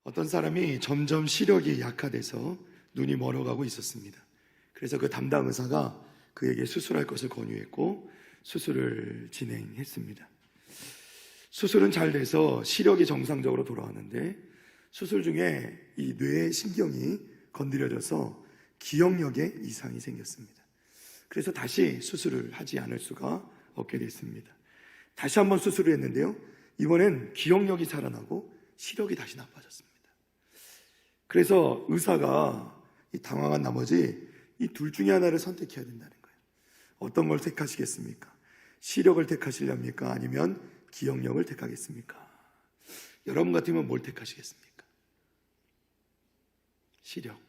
어떤 사람이 점점 시력이 약화돼서 눈이 멀어가고 있었습니다. 그래서 그 담당 의사가 그에게 수술할 것을 권유했고 수술을 진행했습니다. 수술은 잘 돼서 시력이 정상적으로 돌아왔는데 수술 중에 이 뇌의 신경이 건드려져서 기억력에 이상이 생겼습니다. 그래서 다시 수술을 하지 않을 수가 없게 됐습니다. 다시 한번 수술을 했는데요, 이번엔 기억력이 살아나고 시력이 다시 나빠졌습니다. 그래서 의사가 당황한 나머지 이 둘 중에 하나를 선택해야 된다는 거예요. 어떤 걸 택하시겠습니까? 시력을 택하시렵니까? 아니면 기억력을 택하겠습니까? 여러분 같으면 뭘 택하시겠습니까? 시력,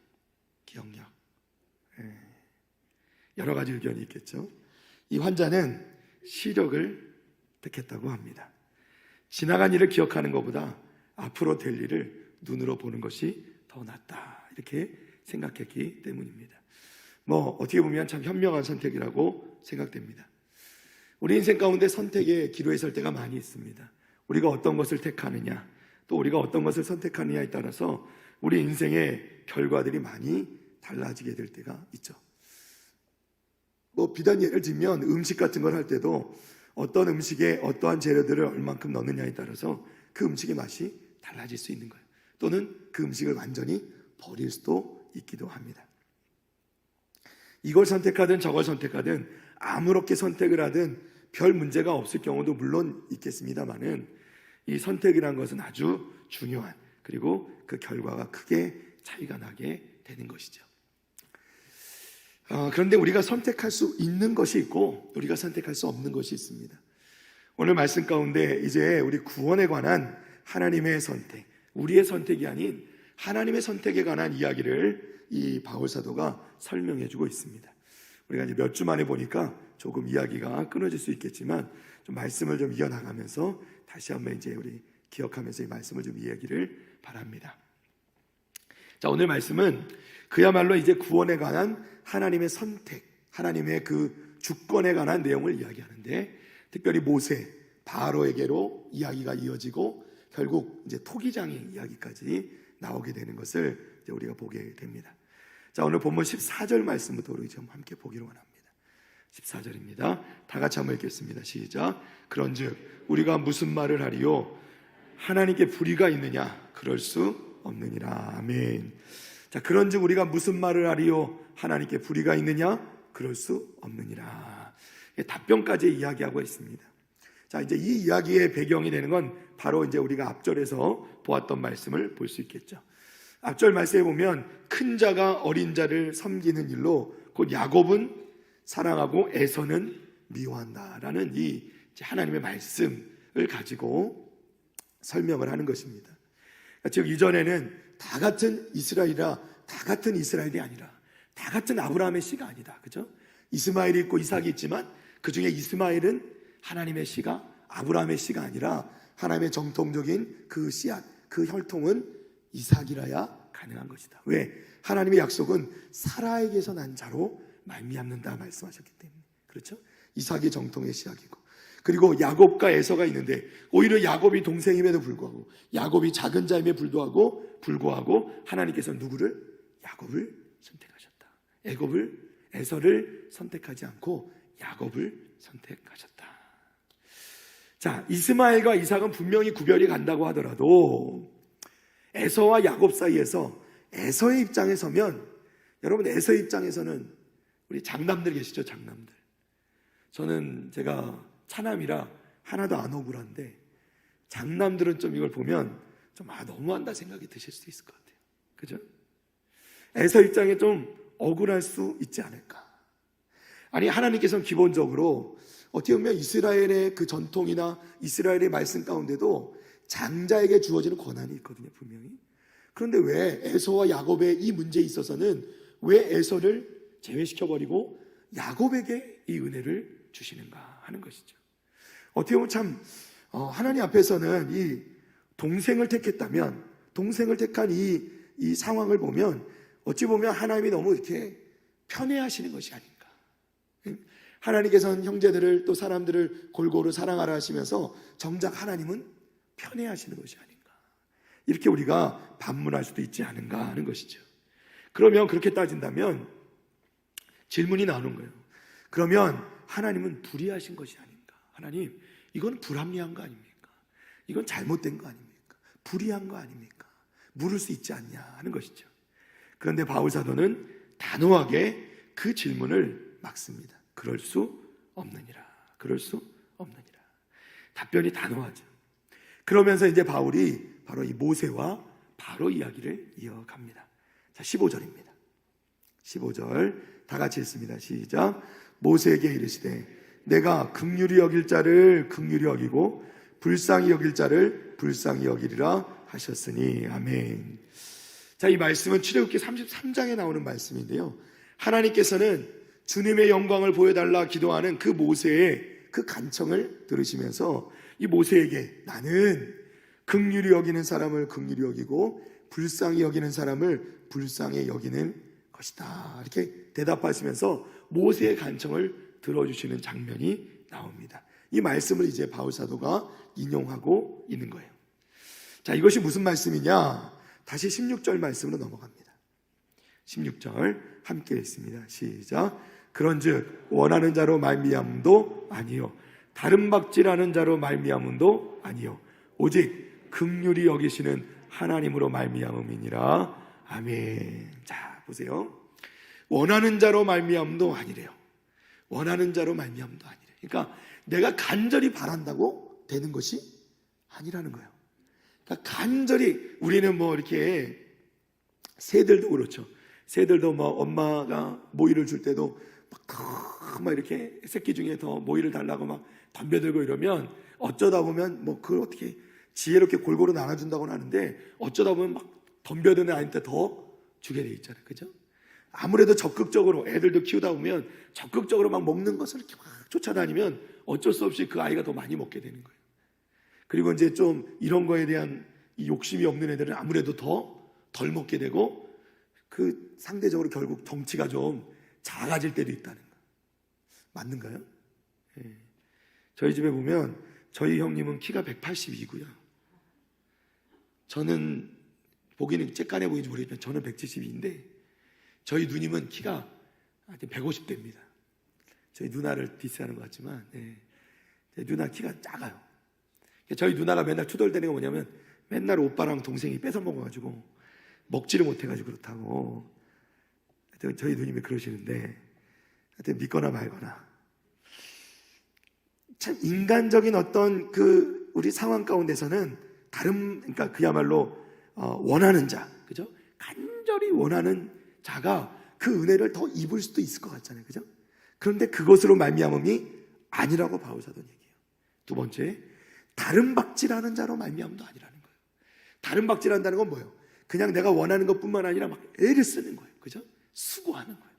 기억력. 여러 가지 의견이 있겠죠. 이 환자는 시력을 택했다고 합니다. 지나간 일을 기억하는 것보다 앞으로 될 일을 눈으로 보는 것이 더 낫다, 이렇게 생각했기 때문입니다. 어떻게 보면 참 현명한 선택이라고 생각됩니다. 우리 인생 가운데 선택에 기로에 설 때가 많이 있습니다. 우리가 어떤 것을 택하느냐, 또 우리가 어떤 것을 선택하느냐에 따라서 우리 인생의 결과들이 많이 달라지게 될 때가 있죠. 비단 예를 들면 음식 같은 걸 할 때도 어떤 음식에 어떠한 재료들을 얼만큼 넣느냐에 따라서 그 음식의 맛이 달라질 수 있는 거예요. 또는 그 음식을 완전히 버릴 수도 있기도 합니다. 이걸 선택하든 저걸 선택하든 아무렇게 선택을 하든 별 문제가 없을 경우도 물론 있겠습니다만은 이 선택이라는 것은 아주 중요한, 그리고 그 결과가 크게 차이가 나게 되는 것이죠. 그런데 우리가 선택할 수 있는 것이 있고 우리가 선택할 수 없는 것이 있습니다. 오늘 말씀 가운데 이제 우리 구원에 관한 하나님의 선택, 우리의 선택이 아닌 하나님의 선택에 관한 이야기를 이 바울 사도가 설명해 주고 있습니다. 우리가 이제 몇 주 만에 보니까 조금 이야기가 끊어질 수 있겠지만 좀 말씀을 좀 이어나가면서 다시 한번 이제 우리 기억하면서 이 말씀을 좀 이야기를 바랍니다. 자, 오늘 말씀은 그야말로 이제 구원에 관한 하나님의 선택, 하나님의 그 주권에 관한 내용을 이야기하는데, 특별히 모세, 바로에게로 이야기가 이어지고 결국 이제 토기장의 이야기까지 나오게 되는 것을 이제 우리가 보게 됩니다. 자, 오늘 본문 14절 말씀부터 우리 좀 함께 보기로 원합니다. 14절입니다. 다 같이 한번 읽겠습니다. 시작. 그런즉 우리가 무슨 말을 하리요? 하나님께 불의가 있느냐? 그럴 수 없느니라. 아멘. 자, 그런즉 우리가 무슨 말을 하리요? 하나님께 불의가 있느냐? 그럴 수 없느니라. 답변까지 이야기하고 있습니다. 자, 이제 이 이야기의 배경이 되는 건 바로 이제 우리가 앞절에서 보았던 말씀을 볼 수 있겠죠. 앞절 말씀에 보면 큰 자가 어린 자를 섬기는 일로 곧 야곱은 사랑하고 에서는 미워한다라는 이 하나님의 말씀을 가지고 설명을 하는 것입니다. 즉 이전에는 다 같은 이스라엘이라 다 같은 이스라엘이 아니라 다 같은 아브라함의 씨가 아니다. 그죠? 이스마엘이 있고 이삭이 있지만 그 중에 이스마엘은 하나님의 씨가 아브라함의 씨가 아니라 하나님의 정통적인 그 씨앗, 그 혈통은 이삭이라야 가능한 것이다. 왜? 하나님의 약속은 사라에게서 난 자로 말미암는다 말씀하셨기 때문에. 그렇죠? 이삭이 정통의 씨앗이고, 그리고 야곱과 에서가 있는데 오히려 야곱이 동생임에도 불구하고 야곱이 작은 자임에 불구하고 하나님께서 누구를? 야곱을 선택하셨다. 에서를 선택하지 않고 야곱을 선택하셨다. 자, 이스마엘과 이삭은 분명히 구별이 간다고 하더라도 에서와 야곱 사이에서 에서의 입장에 서면, 여러분 에서의 입장에서는 우리 장남들 계시죠? 장남들. 저는 제가 차남이라 하나도 안 억울한데 장남들은 좀 이걸 보면 좀 너무한다 생각이 드실 수 있을 것 같아요. 그죠? 에서 입장에 좀 억울할 수 있지 않을까. 아니, 하나님께서는 기본적으로 어떻게 보면 이스라엘의 그 전통이나 이스라엘의 말씀 가운데도 장자에게 주어지는 권한이 있거든요, 분명히. 그런데 왜 에서와 야곱의 이 문제에 있어서는 왜 에서를 제외시켜버리고 야곱에게 이 은혜를 주시는가 하는 것이죠. 어떻게 보면 참 하나님 앞에서는 이 동생을 택했다면, 동생을 택한 이 상황을 보면 어찌 보면 하나님이 너무 이렇게 편애하시는 것이 아닌가. 하나님께서는 형제들을, 또 사람들을 골고루 사랑하라 하시면서 정작 하나님은 편애하시는 것이 아닌가. 이렇게 우리가 반문할 수도 있지 않은가 하는 것이죠. 그러면 그렇게 따진다면 질문이 나오는 거예요. 그러면 하나님은 불의하신 것이 아닌가? 하나님, 이건 불합리한 거 아닙니까? 이건 잘못된 거 아닙니까? 불의한 거 아닙니까? 물을 수 있지 않냐 하는 것이죠. 그런데 바울 사도는 단호하게 그 질문을 막습니다. 그럴 수 없느니라. 그럴 수 없느니라. 답변이 단호하죠. 그러면서 이제 바울이 바로 이 모세와 바로 이야기를 이어갑니다. 자, 15절입니다. 15절 다 같이 읽습니다. 시작. 모세에게 이르시되 내가 긍휼히 여길 자를 긍휼히 여기고 불쌍히 여길 자를 불쌍히 여기리라 하셨으니. 아멘. 자, 이 말씀은 출애굽기 33장에 나오는 말씀인데요, 하나님께서는 주님의 영광을 보여달라 기도하는 그 모세의 그 간청을 들으시면서 이 모세에게 나는 긍휼히 여기는 사람을 긍휼히 여기고 불쌍히 여기는 사람을 불쌍히 여기는 것이다, 이렇게 대답하시면서 모세의 간청을 들어주시는 장면이 나옵니다. 이 말씀을 이제 바울 사도가 인용하고 있는 거예요. 자, 이것이 무슨 말씀이냐? 다시 16절 말씀으로 넘어갑니다. 16절 함께 읽습니다. 시작. 그런즉 원하는 자로 말미암음도 아니요 다른 박질하는 자로 말미암음도 아니요 오직 긍휼히 여기시는 하나님으로 말미암음이니라. 아멘. 자, 보세요. 원하는 자로 말미암음도 아니래요. 원하는 자로 말미암음도 아니래요. 그러니까 내가 간절히 바란다고 되는 것이 아니라는 거예요. 그러니까 간절히 우리는 뭐 이렇게 새들도 그렇죠. 새들도 뭐 엄마가 모이를 줄 때도 막 이렇게 새끼 중에 더 모이를 달라고 막 덤벼들고 이러면 어쩌다 보면 뭐 그걸 어떻게 지혜롭게 골고루 나눠준다고는 하는데 어쩌다 보면 막 덤벼드는 아이한테 더 주게 돼 있잖아요. 그죠? 아무래도 적극적으로 애들도 키우다 보면 적극적으로 막 먹는 것을 이렇게 막 쫓아다니면 어쩔 수 없이 그 아이가 더 많이 먹게 되는 거예요. 그리고 이제 좀 이런 거에 대한 이 욕심이 없는 애들은 아무래도 더 덜 먹게 되고 그 상대적으로 결국 덩치가 좀 작아질 때도 있다는 거. 맞는가요? 예. 저희 집에 보면 저희 형님은 키가 182고요. 저는 보기는 쬐깐해 보이는지 모르겠지만 저는 172인데 저희 누님은 키가 150대입니다. 저희 누나를 디스하는 것 같지만 저희 누나 키가 작아요. 저희 누나가 맨날 투덜대는 게 뭐냐면 맨날 오빠랑 동생이 뺏어 먹어가지고 먹지를 못해가지고 그렇다고. 저희 누님이 그러시는데 하여튼 믿거나 말거나 참 인간적인 어떤 그 우리 상황 가운데서는 그러니까 그야말로 원하는 자, 그죠? 간절히 원하는 자가 그 은혜를 더 입을 수도 있을 것 같잖아요, 그죠? 그런데 그것으로 말미암음이 아니라고 바울 사도는 얘기해요. 두 번째, 다른 박질하는 자로 말미암음도 아니라는 거예요. 다른 박질한다는 건 뭐예요? 그냥 내가 원하는 것뿐만 아니라 막 애를 쓰는 거예요, 그죠? 수고하는 거예요.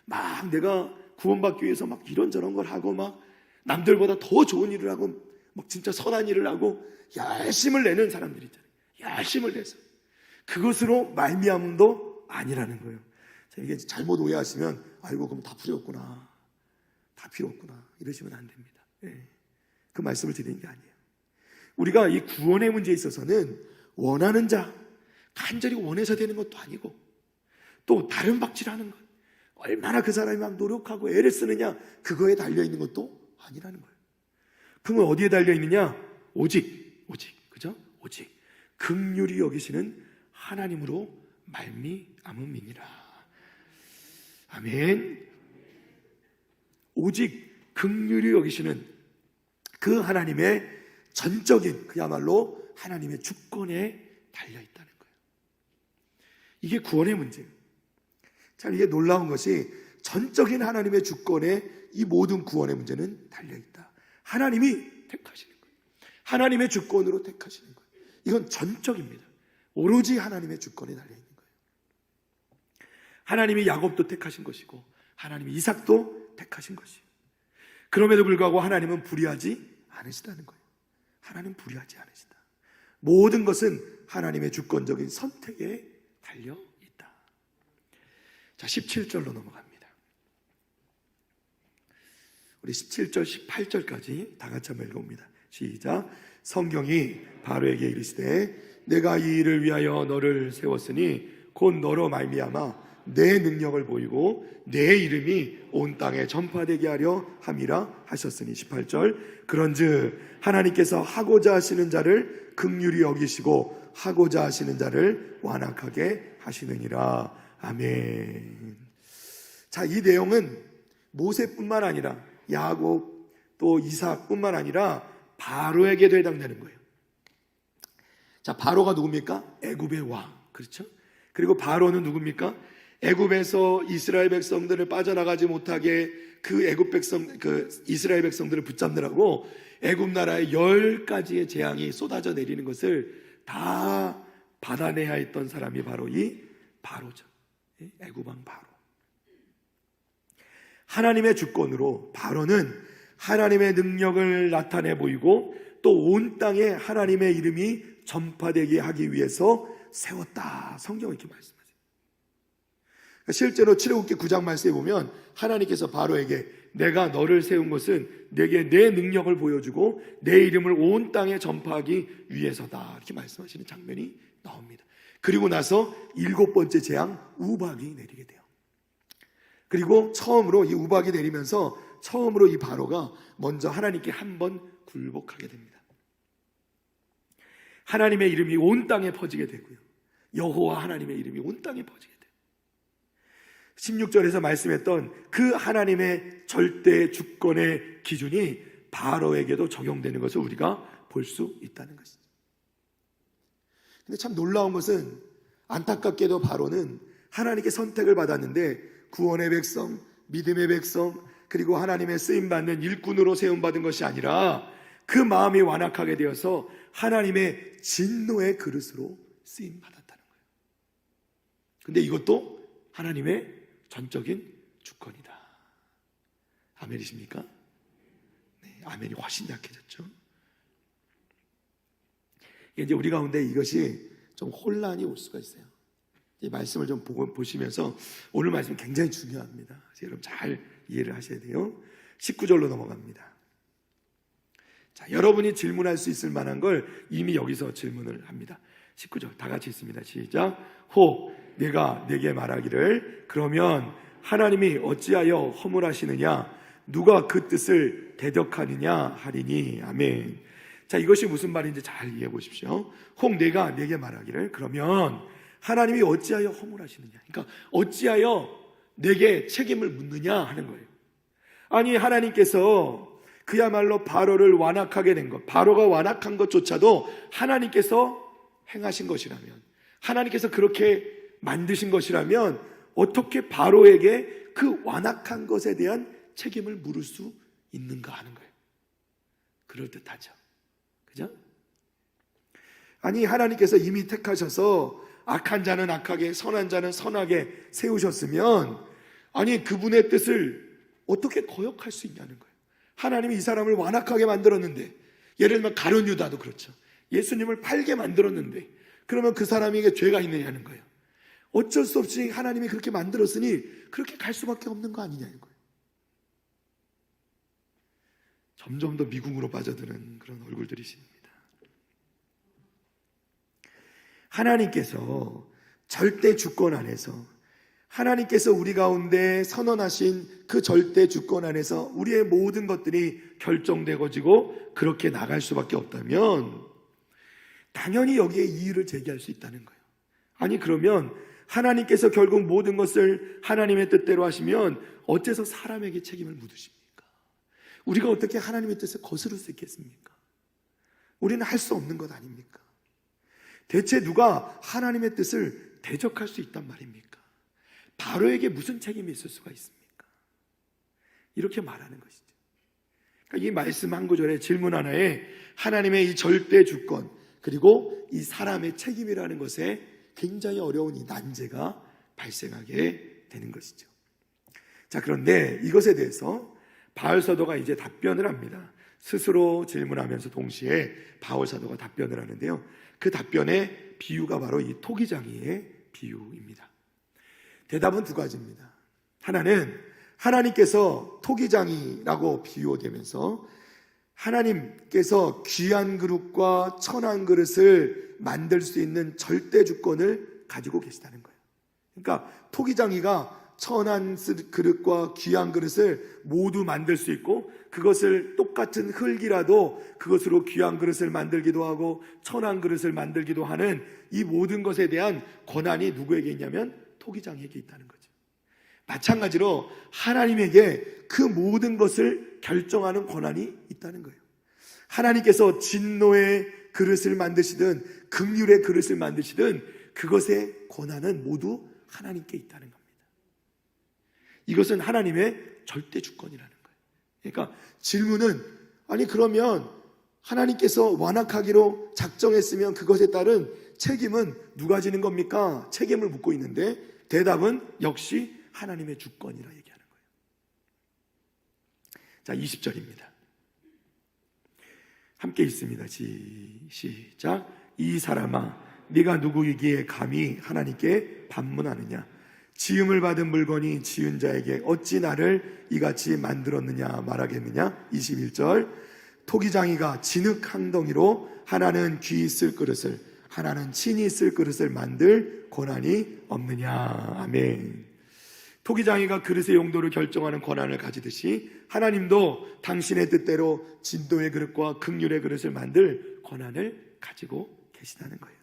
막 내가 구원받기 위해서 막 이런저런 걸 하고 막 남들보다 더 좋은 일을 하고 막 진짜 선한 일을 하고 열심을 내는 사람들 있잖아요. 열심을 내서 그것으로 말미암음도 아니라는 거예요. 자, 이게 잘못 오해하시면 아이고 그럼 다 필요 없구나, 다 필요 없구나 이러시면 안 됩니다. 그 말씀을 드리는 게 아니에요. 우리가 이 구원의 문제에 있어서는 원하는 자, 간절히 원해서 되는 것도 아니고 또 다른 박질하는 것, 얼마나 그 사람이 막 노력하고 애를 쓰느냐 그거에 달려있는 것도 아니라는 거예요. 그건 어디에 달려있느냐? 오직 그죠? 오직 긍휼히 여기시는 하나님으로 말미암음이니라. 아멘. 오직 긍휼히 여기시는 그 하나님의 전적인 그야말로 하나님의 주권에 달려있다는 거예요. 이게 구원의 문제예요. 참 이게 놀라운 것이 전적인 하나님의 주권에 이 모든 구원의 문제는 달려있다. 하나님이 택하시는 거예요. 하나님의 주권으로 택하시는 거예요. 이건 전적입니다. 오로지 하나님의 주권에 달려있는 거예요. 하나님이 야곱도 택하신 것이고 하나님이 이삭도 택하신 것이에요. 그럼에도 불구하고 하나님은 불의하지 않으시다는 거예요. 하나님은 불의하지 않으시다. 모든 것은 하나님의 주권적인 선택에 달려있다. 자, 17절로 넘어갑니다. 우리 17절, 18절까지 다 같이 한번 읽어봅니다. 시작. 성경이 바로에게 이르시되 내가 이 일을 위하여 너를 세웠으니 곧 너로 말미암아 내 능력을 보이고 내 이름이 온 땅에 전파되게 하려 함이라 하셨으니 18절 그런즉 하나님께서 하고자 하시는 자를 긍휼히 여기시고 하고자 하시는 자를 완악하게 하시느니라. 아멘. 자, 이 내용은 모세뿐만 아니라 야곱 또 이삭뿐만 아니라 바로에게도 해당되는 거예요. 자, 바로가 누굽니까? 애굽의 왕. 그렇죠? 그리고 바로는 누굽니까? 애굽에서 이스라엘 백성들을 빠져나가지 못하게 그 이스라엘 백성들을 붙잡느라고 애굽 나라에 10가지의 재앙이 쏟아져 내리는 것을 다 받아내야 했던 사람이 바로 이 바로죠. 애굽 왕 바로. 하나님의 주권으로 바로는 하나님의 능력을 나타내 보이고 또 온 땅에 하나님의 이름이 전파되게 하기 위해서 세웠다. 성경은 이렇게 말씀하세요. 실제로 출애굽기 9장 말씀에 보면 하나님께서 바로에게 내가 너를 세운 것은 내게 내 능력을 보여주고 내 이름을 온 땅에 전파하기 위해서다. 이렇게 말씀하시는 장면이 나옵니다. 그리고 나서 7번째 재앙 우박이 내리게 돼요. 그리고 처음으로 이 우박이 내리면서 처음으로 이 바로가 먼저 하나님께 한번 굴복하게 됩니다. 하나님의 이름이 온 땅에 퍼지게 되고요. 여호와 하나님의 이름이 온 땅에 퍼지게 돼요. 16절에서 말씀했던 그 하나님의 절대 주권의 기준이 바로에게도 적용되는 것을 우리가 볼 수 있다는 것이죠. 근데 참 놀라운 것은 안타깝게도 바로는 하나님께 선택을 받았는데 구원의 백성, 믿음의 백성, 그리고 하나님의 쓰임받는 일꾼으로 세움받은 것이 아니라 그 마음이 완악하게 되어서 하나님의 진노의 그릇으로 쓰임받았다는 거예요. 근데 이것도 하나님의 전적인 주권이다. 아멘이십니까? 네, 아멘이 훨씬 약해졌죠. 이제 우리 가운데 이것이 좀 혼란이 올 수가 있어요. 이 말씀을 좀 보시면서 오늘 말씀 굉장히 중요합니다. 여러분 잘 이해를 하셔야 돼요. 19절로 넘어갑니다. 자, 여러분이 질문할 수 있을 만한 걸 이미 여기서 질문을 합니다. 19절 다 같이 있습니다. 시작. 혹 내가 내게 말하기를 그러면 하나님이 어찌하여 허물하시느냐 누가 그 뜻을 대적하느냐 하리니. 아멘. 자, 이것이 무슨 말인지 잘 이해해 보십시오. 혹 내가 내게 말하기를 그러면 하나님이 어찌하여 허물하시느냐, 그러니까 어찌하여 내게 책임을 묻느냐 하는 거예요. 아니, 하나님께서 그야말로 바로를 완악하게 된 것, 바로가 완악한 것조차도 하나님께서 행하신 것이라면, 하나님께서 그렇게 만드신 것이라면 어떻게 바로에게 그 완악한 것에 대한 책임을 물을 수 있는가 하는 거예요. 그럴듯하죠. 그죠? 아니, 하나님께서 이미 택하셔서 악한 자는 악하게, 선한 자는 선하게 세우셨으면 아니 그분의 뜻을 어떻게 거역할 수 있냐는 거예요. 하나님이 이 사람을 완악하게 만들었는데, 예를 들면 가룟 유다도 그렇죠. 예수님을 팔게 만들었는데 그러면 그 사람에게 죄가 있느냐는 거예요. 어쩔 수 없이 하나님이 그렇게 만들었으니 그렇게 갈 수밖에 없는 거 아니냐는 거예요. 점점 더 미궁으로 빠져드는 그런 얼굴들이십니다. 하나님께서 절대 주권 안에서, 하나님께서 우리 가운데 선언하신 그 절대 주권 안에서 우리의 모든 것들이 결정되어지고 그렇게 나갈 수밖에 없다면 당연히 여기에 이의를 제기할 수 있다는 거예요. 아니, 그러면 하나님께서 결국 모든 것을 하나님의 뜻대로 하시면 어째서 사람에게 책임을 묻으십니까? 우리가 어떻게 하나님의 뜻을 거스를 수 있겠습니까? 우리는 할 수 없는 것 아닙니까? 대체 누가 하나님의 뜻을 대적할 수 있단 말입니까? 바로에게 무슨 책임이 있을 수가 있습니까? 이렇게 말하는 것이죠. 그러니까 이 말씀 한 구절에 질문 하나에 하나님의 이 절대 주권, 그리고 이 사람의 책임이라는 것에 굉장히 어려운 이 난제가 발생하게 되는 것이죠. 자, 그런데 이것에 대해서 바울 사도가 이제 답변을 합니다. 스스로 질문하면서 동시에 바울 사도가 답변을 하는데요. 그 답변의 비유가 바로 이 토기장이의 비유입니다. 대답은 두 가지입니다. 하나는 하나님께서 토기장이라고 비유되면서 하나님께서 귀한 그릇과 천한 그릇을 만들 수 있는 절대 주권을 가지고 계시다는 거예요. 그러니까 토기장이가 천한 그릇과 귀한 그릇을 모두 만들 수 있고, 그것을 똑같은 흙이라도 그것으로 귀한 그릇을 만들기도 하고 천한 그릇을 만들기도 하는 이 모든 것에 대한 권한이 누구에게 있냐면 토기장에게 있다는 거죠. 마찬가지로 하나님에게 그 모든 것을 결정하는 권한이 있다는 거예요. 하나님께서 진노의 그릇을 만드시든 긍휼의 그릇을 만드시든 그것의 권한은 모두 하나님께 있다는 겁니다. 이것은 하나님의 절대 주권이라는 거예요. 그러니까 질문은, 아니 그러면 하나님께서 완악하기로 작정했으면 그것에 따른 책임은 누가 지는 겁니까? 책임을 묻고 있는데 대답은 역시 하나님의 주권이라 얘기하는 거예요. 자, 20절입니다. 함께 읽습니다. 시작. 이 사람아, 네가 누구이기에 감히 하나님께 반문하느냐? 지음을 받은 물건이 지은 자에게 어찌 나를 이같이 만들었느냐 말하겠느냐? 21절. 토기장이가 진흙 항덩이로 하나는 귀 있을 그릇을, 하나는 친히 있을 그릇을 만들 권한이 없느냐? 아멘. 토기장이가 그릇의 용도를 결정하는 권한을 가지듯이 하나님도 당신의 뜻대로 진노의 그릇과 긍휼의 그릇을 만들 권한을 가지고 계시다는 거예요.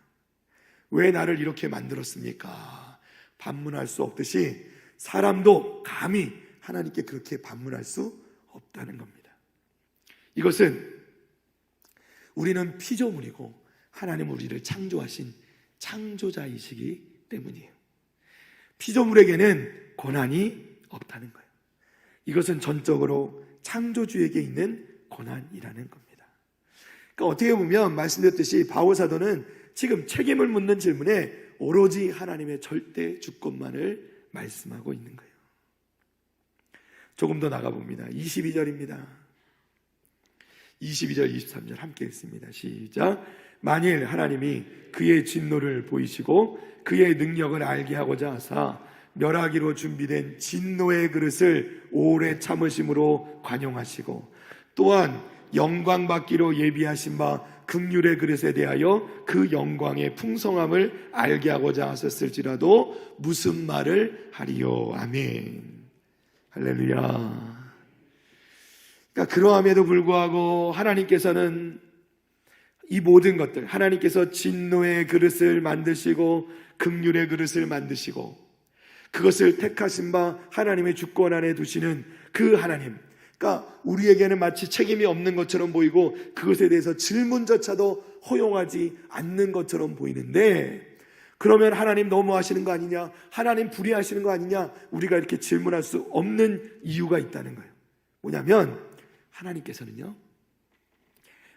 왜 나를 이렇게 만들었습니까? 반문할 수 없듯이 사람도 감히 하나님께 그렇게 반문할 수 없다는 겁니다. 이것은 우리는 피조물이고 하나님은 우리를 창조하신 창조자이시기 때문이에요. 피조물에게는 권한이 없다는 거예요. 이것은 전적으로 창조주에게 있는 권한이라는 겁니다. 그러니까 어떻게 보면 말씀드렸듯이 바울 사도는 지금 책임을 묻는 질문에 오로지 하나님의 절대 주권만을 말씀하고 있는 거예요. 조금 더 나가봅니다. 22절입니다. 22절, 23절 함께 읽습니다. 시작. 만일 하나님이 그의 진노를 보이시고 그의 능력을 알게 하고자 하사 멸하기로 준비된 진노의 그릇을 오래 참으심으로 관용하시고 또한 영광 받기로 예비하신 바 긍휼의 그릇에 대하여 그 영광의 풍성함을 알게 하고자 하셨을지라도 무슨 말을 하리요? 아멘. 할렐루야. 그러니까 그러함에도 불구하고 하나님께서는 이 모든 것들, 하나님께서 진노의 그릇을 만드시고 긍휼의 그릇을 만드시고 그것을 택하신 바 하나님의 주권 안에 두시는 그 하나님, 그러니까 우리에게는 마치 책임이 없는 것처럼 보이고 그것에 대해서 질문조차도 허용하지 않는 것처럼 보이는데, 그러면 하나님 너무하시는 거 아니냐, 하나님 불의하시는 거 아니냐, 우리가 이렇게 질문할 수 없는 이유가 있다는 거예요. 뭐냐면 하나님께서는요,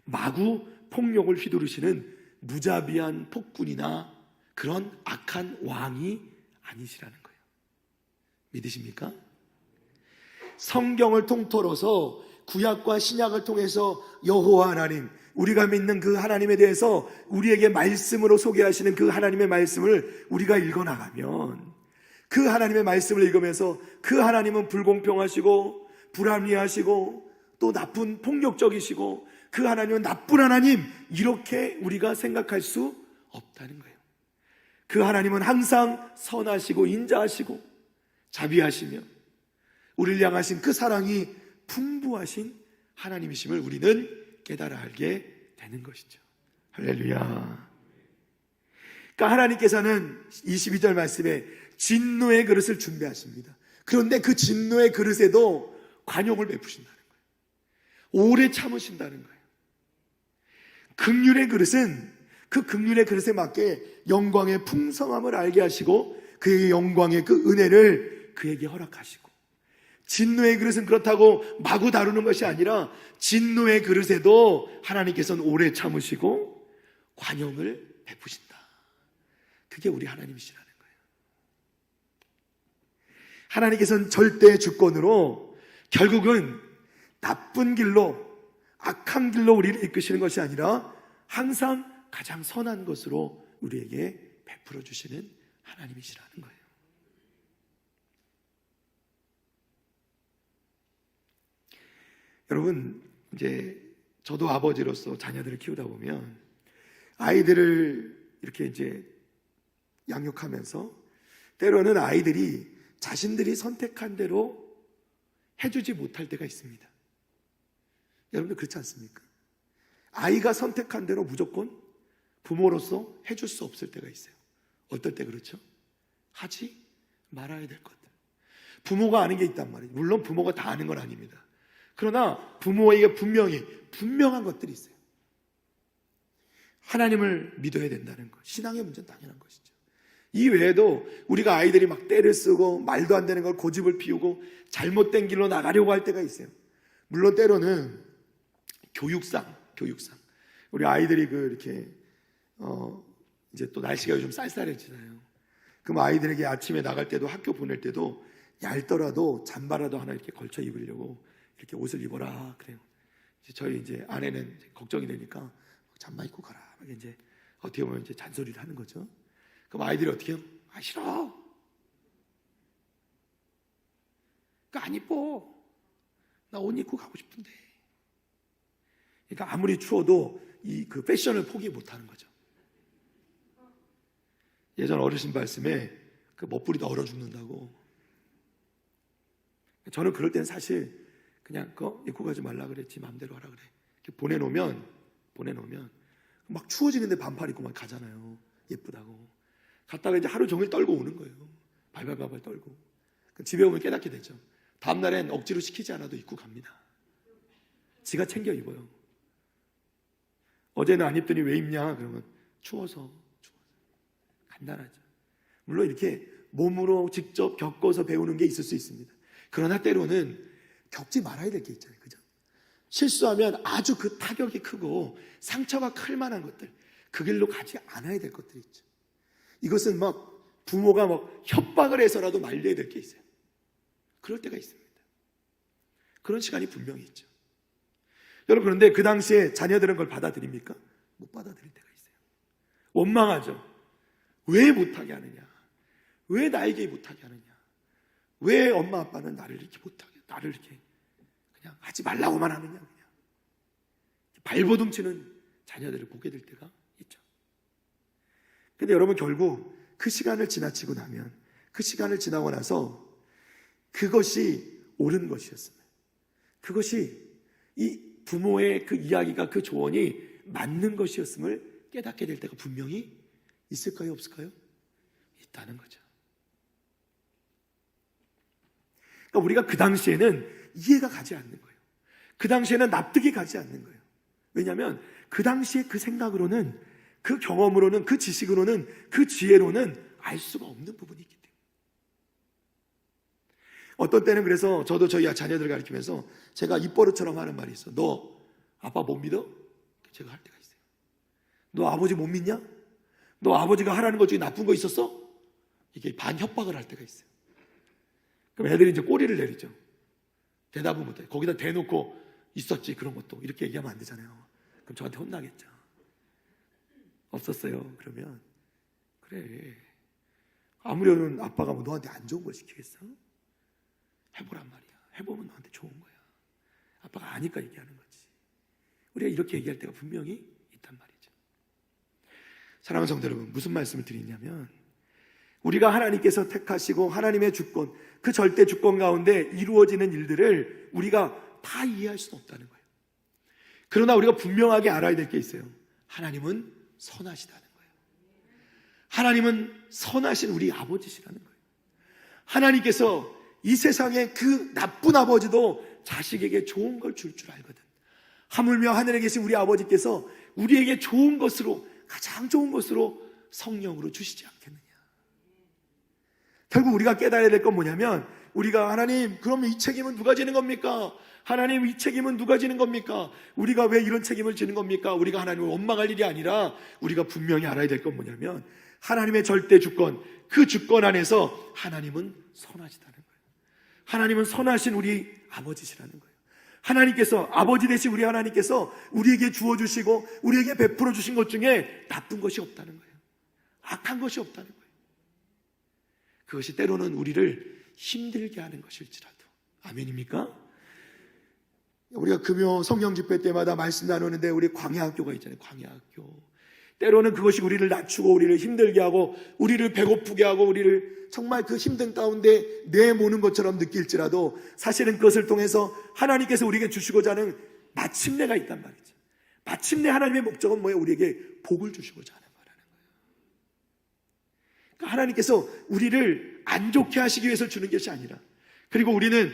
마구 폭력을 휘두르시는 무자비한 폭군이나 그런 악한 왕이 아니시라는 거예요. 믿으십니까? 성경을 통틀어서 구약과 신약을 통해서 여호와 하나님, 우리가 믿는 그 하나님에 대해서 우리에게 말씀으로 소개하시는 그 하나님의 말씀을 우리가 읽어나가면, 그 하나님의 말씀을 읽으면서 그 하나님은 불공평하시고 불합리하시고 또 나쁜 폭력적이시고 그 하나님은 나쁜 하나님, 이렇게 우리가 생각할 수 없다는 거예요. 그 하나님은 항상 선하시고 인자하시고 자비하시며 우리를 향하신 그 사랑이 풍부하신 하나님이심을 우리는 깨달아 알게 되는 것이죠. 할렐루야. 그러니까 하나님께서는 22절 말씀에 진노의 그릇을 준비하십니다. 그런데 그 진노의 그릇에도 관용을 베푸신다는 거예요. 오래 참으신다는 거예요. 긍휼의 그릇은 그 긍휼의 그릇에 맞게 영광의 풍성함을 알게 하시고 그의 영광의 그 은혜를 그에게 허락하시고, 진노의 그릇은 그렇다고 마구 다루는 것이 아니라 진노의 그릇에도 하나님께서는 오래 참으시고 관용을 베푸신다. 그게 우리 하나님이시라는 거예요. 하나님께서는 절대 주권으로 결국은 나쁜 길로, 악한 길로 우리를 이끄시는 것이 아니라 항상 가장 선한 것으로 우리에게 베풀어 주시는 하나님이시라는 거예요. 여러분, 이제 저도 아버지로서 자녀들을 키우다 보면 아이들을 이렇게 이제 양육하면서 때로는 아이들이 자신들이 선택한 대로 해주지 못할 때가 있습니다. 여러분들 그렇지 않습니까? 아이가 선택한 대로 무조건 부모로서 해줄 수 없을 때가 있어요. 어떨 때 그렇죠? 하지 말아야 될 것들. 부모가 아는 게 있단 말이에요. 물론 부모가 다 아는 건 아닙니다. 그러나 부모에게 분명한 것들이 있어요. 하나님을 믿어야 된다는 것. 신앙의 문제는 당연한 것이죠. 이 외에도 우리가 아이들이 막 떼를 쓰고 말도 안 되는 걸 고집을 피우고 잘못된 길로 나가려고 할 때가 있어요. 물론 때로는 교육상 우리 아이들이 이렇게 이제 또 날씨가 요즘 쌀쌀해지잖아요. 그럼 아이들에게 아침에 나갈 때도 학교 보낼 때도 얇더라도 잠바라도 하나 이렇게 걸쳐 입으려고 이렇게 옷을 입어라 그래요. 저희 이제 아내는 이제 걱정이 되니까 잠바 입고 가라. 이제 어떻게 보면 이제 잔소리를 하는 거죠. 그럼 아이들이 어떻게 해요? 아, 싫어. 그러니까 안 이뻐. 나 옷 입고 가고 싶은데. 그러니까 아무리 추워도 그 패션을 포기 못 하는 거죠. 예전 어르신 말씀에 그 멋부리다 얼어 죽는다고. 저는 그럴 때는 사실 그냥 그거 입고 가지 말라 그랬지 마음대로 하라 그래. 이렇게 보내놓으면 막 추워지는데 반팔 입고 막 가잖아요. 예쁘다고. 갔다가 이제 하루 종일 떨고 오는 거예요. 발발발발 떨고. 집에 오면 깨닫게 되죠. 다음날엔 억지로 시키지 않아도 입고 갑니다. 지가 챙겨 입어요. 어제는 안 입더니 왜 입냐? 그러면 추워서. 간단하죠. 물론 이렇게 몸으로 직접 겪어서 배우는 게 있을 수 있습니다. 그러나 때로는 겪지 말아야 될 게 있잖아요. 그죠? 실수하면 아주 그 타격이 크고 상처가 클 만한 것들, 그 길로 가지 않아야 될 것들이 있죠. 이것은 막 부모가 막 협박을 해서라도 말려야 될 게 있어요. 그럴 때가 있습니다. 그런 시간이 분명히 있죠. 여러분, 그런데 그 당시에 자녀들은 그걸 받아들입니까? 못 받아들일 때가 있어요. 원망하죠. 왜 못하게 하느냐? 왜 나에게 못하게 하느냐? 왜 엄마 아빠는 나를 이렇게 못하게, 나를 이렇게 그냥 하지 말라고만 하느냐? 그냥 발버둥 치는 자녀들을 보게 될 때가 있죠. 근데 여러분, 결국 그 시간을 지나치고 나면, 그 시간을 지나고 나서 그것이 옳은 것이었습니다. 그것이 이 부모의 그 이야기가, 그 조언이 맞는 것이었음을 깨닫게 될 때가 분명히 있을까요? 없을까요? 있다는 거죠. 그러니까 우리가 그 당시에는 이해가 가지 않는 거예요. 그 당시에는 납득이 가지 않는 거예요. 왜냐하면 그 당시에 그 생각으로는, 그 경험으로는, 그 지식으로는, 그 지혜로는 알 수가 없는 부분이 있기 때문에. 어떤 때는 그래서 저도 저희 자녀들을 가르치면서 제가 입버릇처럼 하는 말이 있어. 너 아빠 못 믿어? 제가 할 때가 있어요. 너 아버지 못 믿냐? 너 아버지가 하라는 것 중에 나쁜 거 있었어? 이게 반협박을 할 때가 있어요. 그럼 애들이 이제 꼬리를 내리죠. 대답은 못해. 거기다 대놓고 있었지 그런 것도 이렇게 얘기하면 안 되잖아요. 그럼 저한테 혼나겠죠. 없었어요. 그러면 그래. 아무려는 아빠가 뭐 너한테 안 좋은 걸 시키겠어? 해보란 말이야. 해보면 너한테 좋은 거야. 아빠가 아니까 얘기하는 거지. 우리가 이렇게 얘기할 때가 분명히 있단 말이죠. 사랑하는 성도 여러분, 무슨 말씀을 드리냐면 우리가 하나님께서 택하시고 하나님의 주권, 그 절대 주권 가운데 이루어지는 일들을 우리가 다 이해할 수는 없다는 거예요. 그러나 우리가 분명하게 알아야 될 게 있어요. 하나님은 선하시다는 거예요. 하나님은 선하신 우리 아버지시라는 거예요. 하나님께서 이 세상에 그 나쁜 아버지도 자식에게 좋은 걸 줄 알거든. 하물며 하늘에 계신 우리 아버지께서 우리에게 좋은 것으로, 가장 좋은 것으로 성령으로 주시지 않겠느냐. 결국 우리가 깨달아야 될 건 뭐냐면, 우리가 하나님, 그러면 이 책임은 누가 지는 겁니까? 하나님, 이 책임은 누가 지는 겁니까? 우리가 왜 이런 책임을 지는 겁니까? 우리가 하나님을 원망할 일이 아니라 우리가 분명히 알아야 될 건 뭐냐면, 하나님의 절대 주권, 그 주권 안에서 하나님은 선하시다는 거예요. 하나님은 선하신 우리 아버지시라는 거예요. 하나님께서, 아버지 되신 우리 하나님께서 우리에게 주어주시고 우리에게 베풀어 주신 것 중에 나쁜 것이 없다는 거예요. 악한 것이 없다는 거예요. 그것이 때로는 우리를 힘들게 하는 것일지라도. 아멘입니까? 우리가 금요 성령 집회 때마다 말씀 나누는데 우리 광야학교가 있잖아요. 광야학교. 때로는 그것이 우리를 낮추고 우리를 힘들게 하고 우리를 배고프게 하고 우리를 정말 그 힘든 가운데 내모는 것처럼 느낄지라도 사실은 그것을 통해서 하나님께서 우리에게 주시고자 하는 마침내가 있단 말이죠. 마침내 하나님의 목적은 뭐예요? 우리에게 복을 주시고자 하는 거라는 거예요. 그러니까 하나님께서 우리를 안 좋게 하시기 위해서 주는 것이 아니라, 그리고 우리는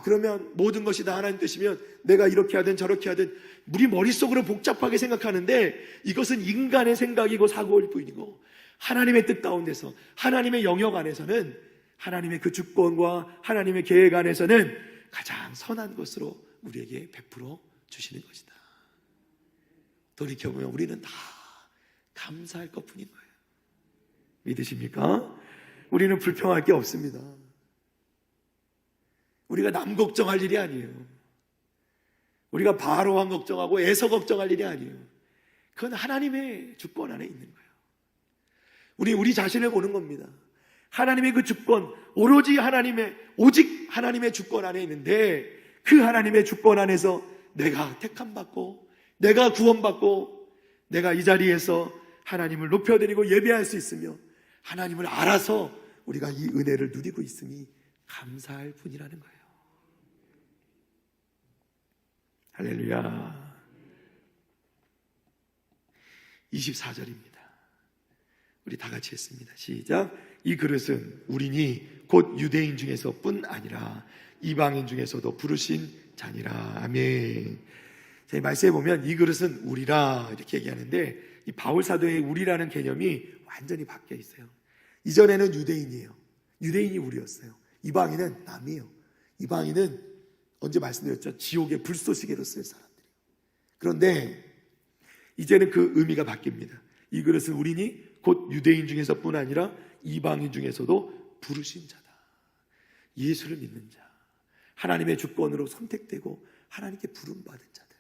그러면 모든 것이 다 하나님 뜻이면 내가 이렇게 하든 저렇게 하든 우리 머릿속으로 복잡하게 생각하는데 이것은 인간의 생각이고 사고일 뿐이고, 하나님의 뜻 가운데서 하나님의 영역 안에서는 하나님의 그 주권과 하나님의 계획 안에서는 가장 선한 것으로 우리에게 베풀어 주시는 것이다. 돌이켜보면 우리는 다 감사할 것뿐인 거예요. 믿으십니까? 우리는 불평할 게 없습니다. 우리가 남 걱정할 일이 아니에요. 우리가 바로왕 걱정하고 에서 걱정할 일이 아니에요. 그건 하나님의 주권 안에 있는 거예요. 우리 자신을 보는 겁니다. 하나님의 그 주권, 오직 하나님의 주권 안에 있는데, 그 하나님의 주권 안에서 내가 택함받고 내가 구원받고 내가 이 자리에서 하나님을 높여드리고 예배할 수 있으며 하나님을 알아서 우리가 이 은혜를 누리고 있으니 감사할 뿐이라는 거예요. 할렐루야. 24절입니다. 우리 다 같이 했습니다. 시작. 이 그릇은 우리니 곧 유대인 중에서뿐 아니라 이방인 중에서도 부르신 자니라. 아멘. 제 말씀에 보면 이 그릇은 우리라 이렇게 얘기하는데, 이 바울 사도의 우리라는 개념이 완전히 바뀌어 있어요. 이전에는 유대인이에요. 유대인이 우리였어요. 이방인은 남이에요. 이방인은 언제 말씀드렸죠? 지옥의 불쏘시개로 쓸 사람들이에요. 그런데 이제는 그 의미가 바뀝니다. 이 그릇은 우리니 곧 유대인 중에서뿐 아니라 이방인 중에서도 부르신 자다. 예수를 믿는 자, 하나님의 주권으로 선택되고 하나님께 부름받은 자들,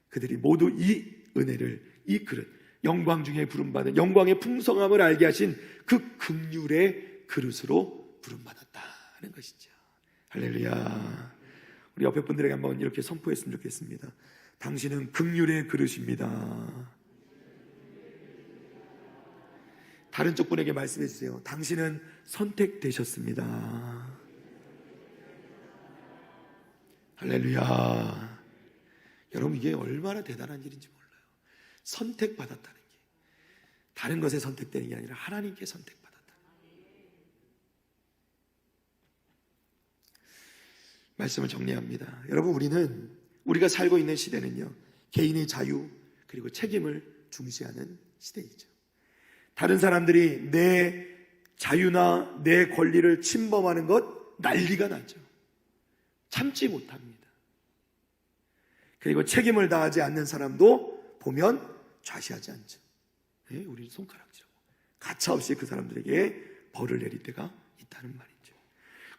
그들이 모두 이 은혜를, 이 그릇, 영광 중에 부름받은 영광의 풍성함을 알게 하신 그 긍휼의 그릇으로 부름받았다는 것이죠. 할렐루야. 우리 옆에 분들에게 한번 이렇게 선포했으면 좋겠습니다. 당신은 긍휼의 그릇입니다. 다른 쪽 분에게 말씀해 주세요. 당신은 선택되셨습니다. 할렐루야. 여러분, 이게 얼마나 대단한 일인지 몰라요. 선택받았다는 게 다른 것에 선택되는 게 아니라 하나님께 선택받았다는 게. 말씀을 정리합니다. 여러분, 우리가 살고 있는 시대는요, 개인의 자유 그리고 책임을 중시하는 시대이죠. 다른 사람들이 내 자유나 내 권리를 침범하는 것 난리가 나죠. 참지 못합니다. 그리고 책임을 다하지 않는 사람도 보면 좌시하지 않죠. 네, 우리는 손가락질하고 가차없이 그 사람들에게 벌을 내릴 때가 있다는 말이죠.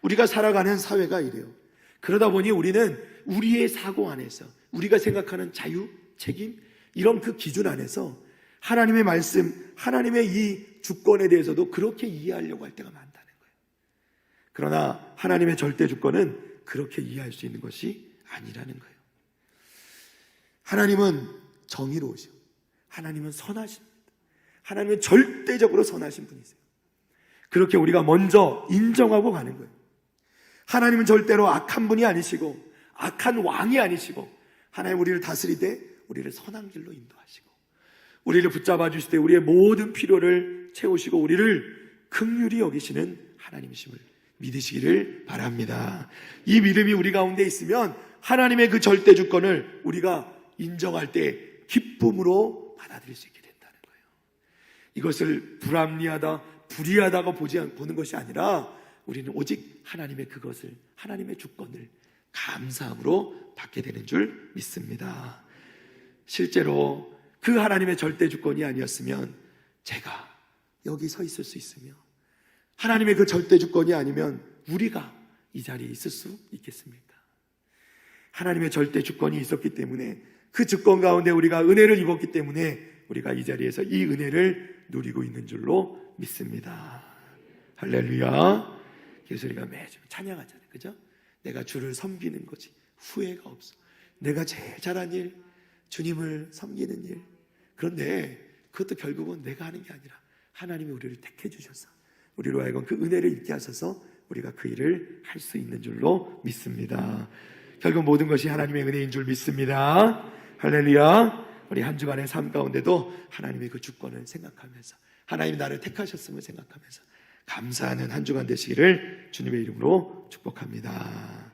우리가 살아가는 사회가 이래요. 그러다 보니 우리는 우리의 사고 안에서 우리가 생각하는 자유, 책임, 이런 그 기준 안에서 하나님의 말씀, 하나님의 이 주권에 대해서도 그렇게 이해하려고 할 때가 많다는 거예요. 그러나 하나님의 절대 주권은 그렇게 이해할 수 있는 것이 아니라는 거예요. 하나님은 정의로우시고 하나님은 선하십니다. 하나님은 절대적으로 선하신 분이세요. 그렇게 우리가 먼저 인정하고 가는 거예요. 하나님은 절대로 악한 분이 아니시고 악한 왕이 아니시고, 하나님 우리를 다스리되 우리를 선한 길로 인도하시고 우리를 붙잡아 주실 때 우리의 모든 필요를 채우시고 우리를 긍휼히 여기시는 하나님이심을 믿으시기를 바랍니다. 이 믿음이 우리 가운데 있으면 하나님의 그 절대 주권을 우리가 인정할 때 기쁨으로 받아들일 수 있게 된다는 거예요. 이것을 불합리하다, 불의하다고 보는 것이 아니라 우리는 오직 하나님의 그것을, 하나님의 주권을 감사함으로 받게 되는 줄 믿습니다. 실제로 그 하나님의 절대 주권이 아니었으면 제가 여기 서 있을 수 있으며, 하나님의 그 절대 주권이 아니면 우리가 이 자리에 있을 수 있겠습니까? 하나님의 절대 주권이 있었기 때문에, 그 주권 가운데 우리가 은혜를 입었기 때문에 우리가 이 자리에서 이 은혜를 누리고 있는 줄로 믿습니다. 할렐루야. 예수리가 매주 찬양하잖아요. 그죠? 내가 주를 섬기는 거지 후회가 없어. 내가 제일 잘한 일, 주님을 섬기는 일. 그런데 그것도 결국은 내가 하는 게 아니라 하나님이 우리를 택해 주셔서 우리로 하여금 그 은혜를 입게 하셔서 우리가 그 일을 할 수 있는 줄로 믿습니다. 결국 모든 것이 하나님의 은혜인 줄 믿습니다. 할렐루야. 우리 한 주간의 삶 가운데도 하나님의 그 주권을 생각하면서 하나님이 나를 택하셨음을 생각하면서 감사하는 한 주간 되시기를 주님의 이름으로 축복합니다.